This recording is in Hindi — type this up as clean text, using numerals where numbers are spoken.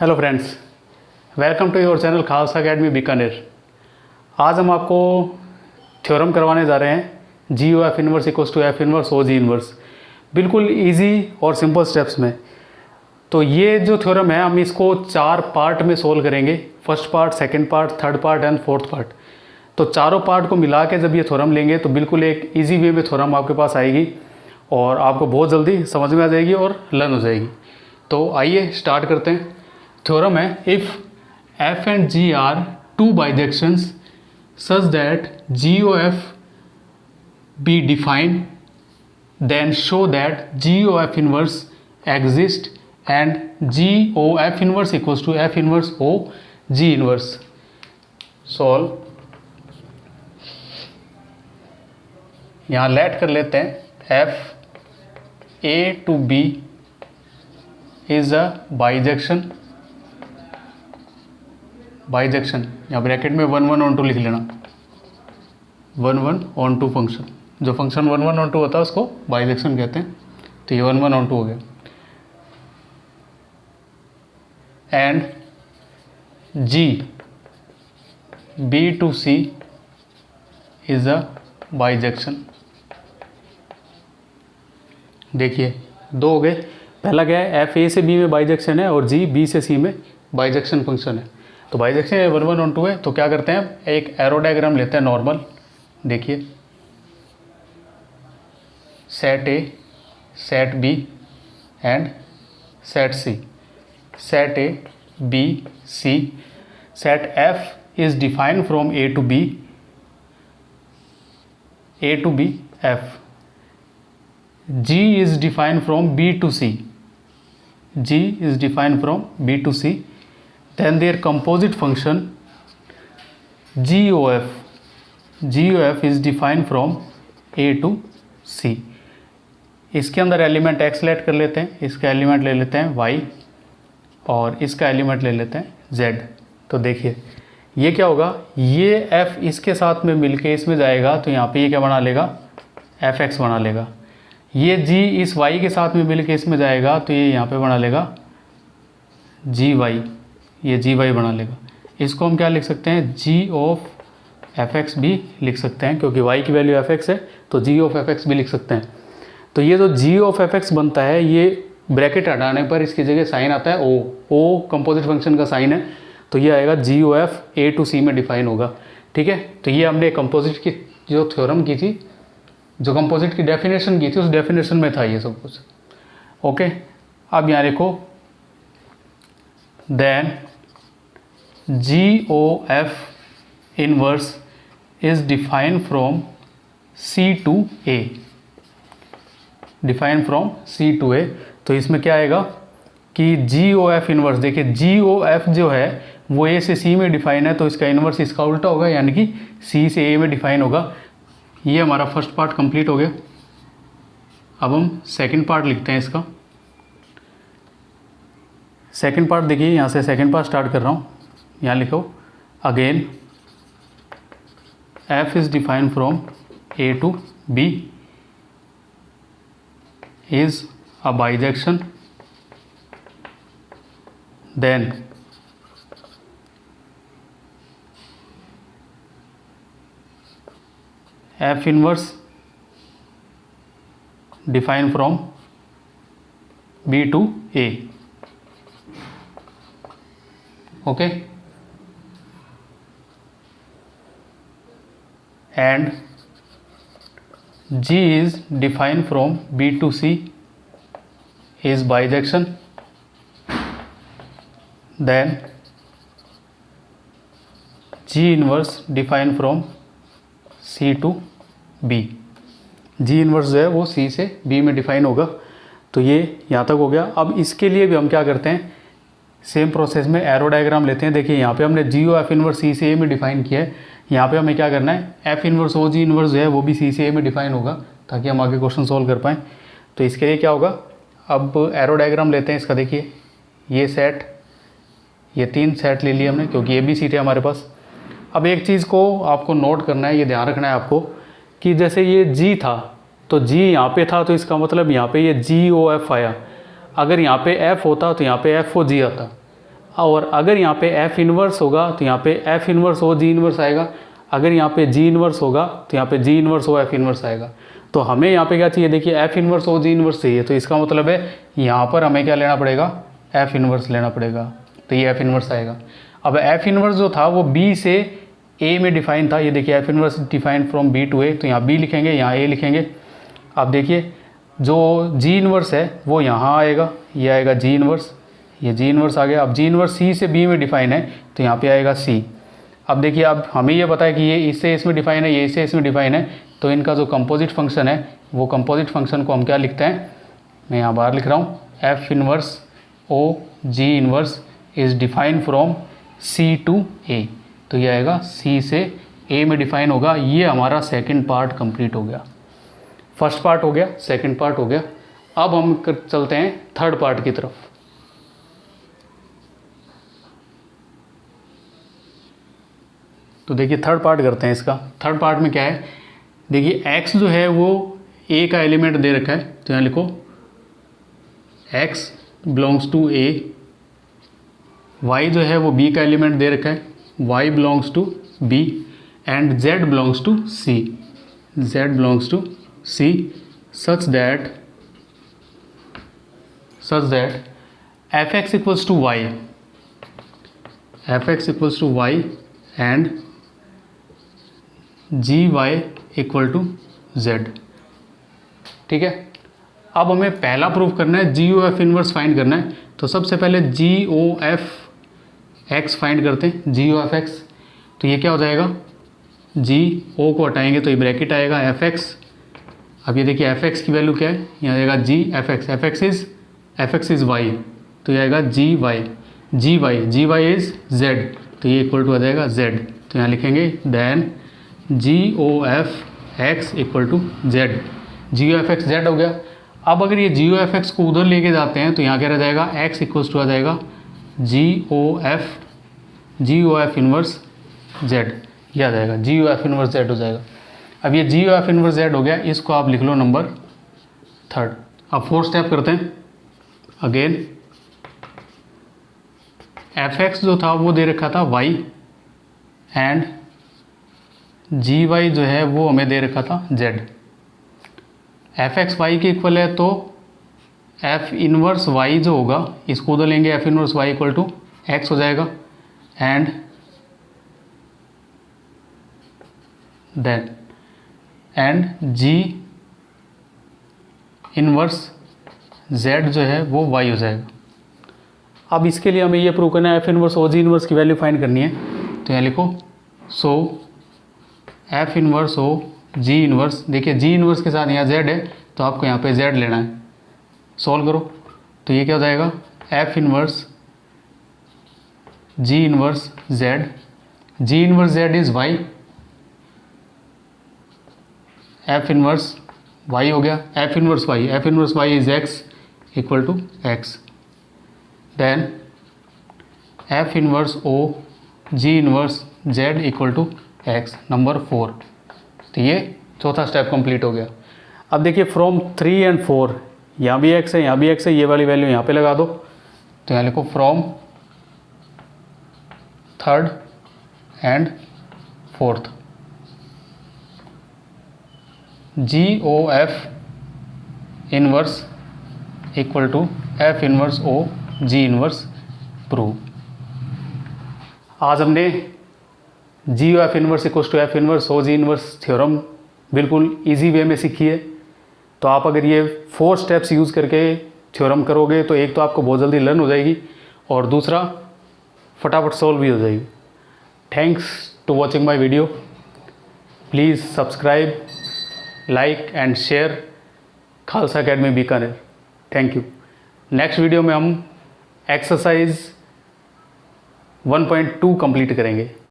Hello friends, welcome to your channel Khalsa academy Bikaner. आज हम आपको थ्योरम करवाने जा रहे हैं G O F inverse equals to F inverse O G inverse, बिल्कुल इजी और सिंपल स्टेप्स में। तो ये जो थ्योरम है हम इसको 4 पार्ट में सोल्व करेंगे, first part, second part, third part and fourth part. तो चारों पार्ट को मिला के जब ये थ्योरम लेंगे तो बिल्कुल एक ईजी वे में थ्योरम आपके पास आएगी और आपको बहुत जल्दी समझ में आ जाएगी और लर्न हो जाएगी। तो आइए स्टार्ट करते हैं। थ्योरम है, if f and g are two bijections such that GOF be defined, then show that GOF inverse exists and GOF inverse equals to F inverse O G inverse. Solve. यहाँ लेट कर लेते हैं F A to B is a bijection, यहाँ ब्रैकेट में 1 1 on 2 लिख लेना, 1 1 on 2 फंक्शन, जो फंक्शन 1 1 on 2 होता है उसको बाइजेक्शन कहते हैं। तो ये 1 1 on 2 हो गया। And G B to C is a bijection. देखिए दो हो गए, पहला क्या है, F A से B में बाइजेक्शन है और G B से C में बाइजेक्शन फंक्शन है। तो बाइजेक्शन 1 1 on 2 है, तो क्या करते हैं, एक एरो डायग्राम लेते हैं नॉर्मल। देखिए set A, set B and set C. Set A B C, set F is defined from A to B F. G is defined from B to C, G is defined from B to C. Then their composite function GOF is defined from A to C। इसके अंदर एलिमेंट x लेट कर लेते हैं, इसका एलिमेंट ले लेते हैं y और इसका एलिमेंट ले लेते हैं z। तो देखिए ये क्या होगा, ये f इसके साथ में मिलके इसमें जाएगा तो यहाँ पे ये क्या बना लेगा, fx बना लेगा। ये g इस y के साथ में मिलके इसमें जाएगा तो ये यहाँ पे बना लेगा gy, ये जी वाई बना लेगा। इसको हम क्या लिख सकते हैं, जी ऑफ एफ एक्स भी लिख सकते हैं, क्योंकि वाई की वैल्यू एफ एक्स है तो जी ऑफ एफ एक्स भी लिख सकते हैं। तो ये जो जी ऑफ एफ एक्स बनता है, ये ब्रैकेट हटाने पर इसकी जगह साइन आता है ओ कंपोजिट फंक्शन का साइन है, तो ये आएगा जी ओ एफ ए टू सी में डिफाइन होगा। ठीक है, तो ये हमने कंपोजिट की जो थ्योरम की थी, जो कंपोजिट की डेफिनेशन की थी, उस डेफिनेशन में था ये सब कुछ। ओके, अब यहाँ देखो, then GOF inverse is defined from C to A, defined from C to A। तो इसमें क्या आएगा कि GOF इनवर्स, देखिए GOF जो है वो A से C में डिफाइन है, तो इसका इनवर्स इसका उल्टा होगा, यानी कि C से A में डिफाइन होगा। ये हमारा फर्स्ट पार्ट कंप्लीट हो गया। अब हम सेकंड पार्ट लिखते हैं इसका। सेकंड पार्ट देखिए, यहाँ से सेकंड पार्ट स्टार्ट कर रहा हूँ। यहाँ लिखो, again f is defined from A to B is a bijection, then f inverse defined from B to A। Okay, and G is defined from B to C is bijection, then G inverse defined from C to B। G inverse जो है वो C से B में डिफाइन होगा। तो ये यहाँ तक हो गया। अब इसके लिए भी हम क्या करते हैं, सेम प्रोसेस में एरो डायग्राम लेते हैं। देखिए यहाँ पे हमने GOF इनवर्स C से A में डिफाइन किया है, यहाँ पे हमें क्या करना है, F inverse O G inverse जो है वो भी C से A में डिफाइन होगा, ताकि हम आगे क्वेश्चन सॉल्व कर पाएँ। तो इसके लिए क्या होगा, अब एरो डायग्राम लेते हैं इसका। देखिए ये सेट, ये 3 सेट ले लिए हमने, क्योंकि ये भी सीट है हमारे पास। अब एक चीज़ को आपको नोट करना है, ये ध्यान रखना है आपको, कि जैसे ये G था तो G यहाँ पे था, तो इसका मतलब यहाँ पे ये GOF आया। अगर यहाँ पे F होता तो यहाँ पे FOG आता। और अगर यहाँ पे एफ इन्वर्स होगा तो यहाँ पे F inverse O G inverse आएगा, अगर यहाँ पे जी इन्वर्स होगा तो यहाँ पे जी इन्वर्स ओ एफ इन्वर्स आएगा। तो हमें यहाँ पे क्या चाहिए, देखिए F inverse O G inverse चाहिए, तो इसका मतलब है यहाँ पर हमें क्या लेना पड़ेगा, एफ इन्वर्स लेना पड़ेगा, तो ये एफ इन्वर्स आएगा। अब एफ इन्वर्स जो था वो बी से ए में डिफाइन था, ये देखिए F inverse define from B to A, तो यहाँ बी लिखेंगे, यहाँ ए लिखेंगे। अब देखिए जो जी इन्वर्स है वो यहाँ आएगा, ये आएगा जी इन्वर्स, ये जी इन्वर्स आ गया। अब जी इन्वर्स सी से बी में डिफाइन है तो यहाँ पे आएगा सी। अब देखिए अब हमें ये पता है कि ये इससे इसमें डिफाइन है, ये इससे इसमें डिफाइन है, तो इनका जो कंपोजिट फंक्शन है वो कंपोजिट फंक्शन को हम क्या लिखते हैं, मैं यहाँ बाहर लिख रहा हूँ, F inverse O G inverse is define from C to A, तो ये आएगा सी से ए में डिफाइन होगा। ये हमारा सेकंड पार्ट कंप्लीट हो गया, फर्स्ट पार्ट हो गया, सेकंड पार्ट हो गया। अब हम चलते हैं थर्ड पार्ट की तरफ। तो देखिए थर्ड पार्ट करते हैं इसका। थर्ड पार्ट में क्या है, देखिए x जो है वो a का एलिमेंट दे रखा है, तो यहाँ लिखो x belongs to a, y जो है वो b का एलिमेंट दे रखा है, y belongs to b, and z belongs to c, z belongs to c, such that fx equals to y, fx equals to y and gy equal to z। ठीक है, अब हमें पहला प्रूफ करना है, G O F inverse find करना है। तो सबसे पहले G O F X find करते हैं, जी ओ एफ एक्स। तो ये क्या हो जाएगा, जी ओ को हटाएंगे तो ये ब्रैकेट आएगा एफ एक्स। अब ये देखिए एफ एक्स की वैल्यू क्या है, यहाँ आएगा जी एफ एक्स इज़ वाई, तो ये आएगा जी वाई इज़ जेड, तो ये इक्वल टू आ जाएगा जेड। तो यहाँ लिखेंगे then G O F X equal to Z, G O F X Z हो गया। अब अगर ये जी ओ एफ एक्स को उधर लेके जाते हैं तो यहाँ क्या रह जाएगा, एक्स इक्वल्स टू आ जाएगा जी ओ एफ इन्वर्स जेड, ये आ जाएगा जी ओ एफ इन्वर्स जेड हो जाएगा। अब ये जी ओ एफ इन्वर्स जेड हो गया, इसको आप लिख लो नंबर थर्ड। अब फोर्थ स्टेप करते हैं। अगेन एफ एक्स जो था वो दे रखा था वाई, एंड जी वाई जो है वो हमें दे रखा था जेड। एफ एक्स वाई के इक्वल है तो एफ इनवर्स वाई जो होगा इसको उधर लेंगे, F inverse Y equal to X हो जाएगा, and then G inverse Z जो है वो वाई हो जाएगा। अब इसके लिए हमें ये प्रूव करना है, F inverse O G inverse की वैल्यू फाइंड करनी है। तो यहाँ लिखो सो F inverse O G inverse, देखिए जी इनवर्स के साथ यहाँ जेड है तो आपको यहाँ पे जेड लेना है। सॉल्व करो तो ये क्या हो जाएगा, F inverse G inverse Z, G inverse Z is Y, F inverse Y हो गया, F inverse Y is X equal to X, then F inverse O G inverse Z equal to X, number 4। तो ये चौथा स्टेप कंप्लीट हो गया। अब देखिए फ्रॉम 3 and 4, यहाँ भी एक्स है, यहाँ भी एक्स है, ये वाली वैल्यू यहाँ पे लगा दो। तो यहाँ लिखो from third and fourth, G O F inverse equal to F inverse O G inverse prove. आज हमने G O F inverse equals to F inverse O G inverse theorem बिल्कुल इजी वे में सीखी है। तो आप अगर ये 4 स्टेप्स यूज़ करके थ्योरम करोगे तो एक तो आपको बहुत जल्दी लर्न हो जाएगी और दूसरा फटाफट सॉल्व भी हो जाएगी। Thanks to watching my video, please subscribe, like and share Khalsa academy Bikaner. Thank you. Next video में हम एक्सरसाइज 1.2 कंप्लीट करेंगे।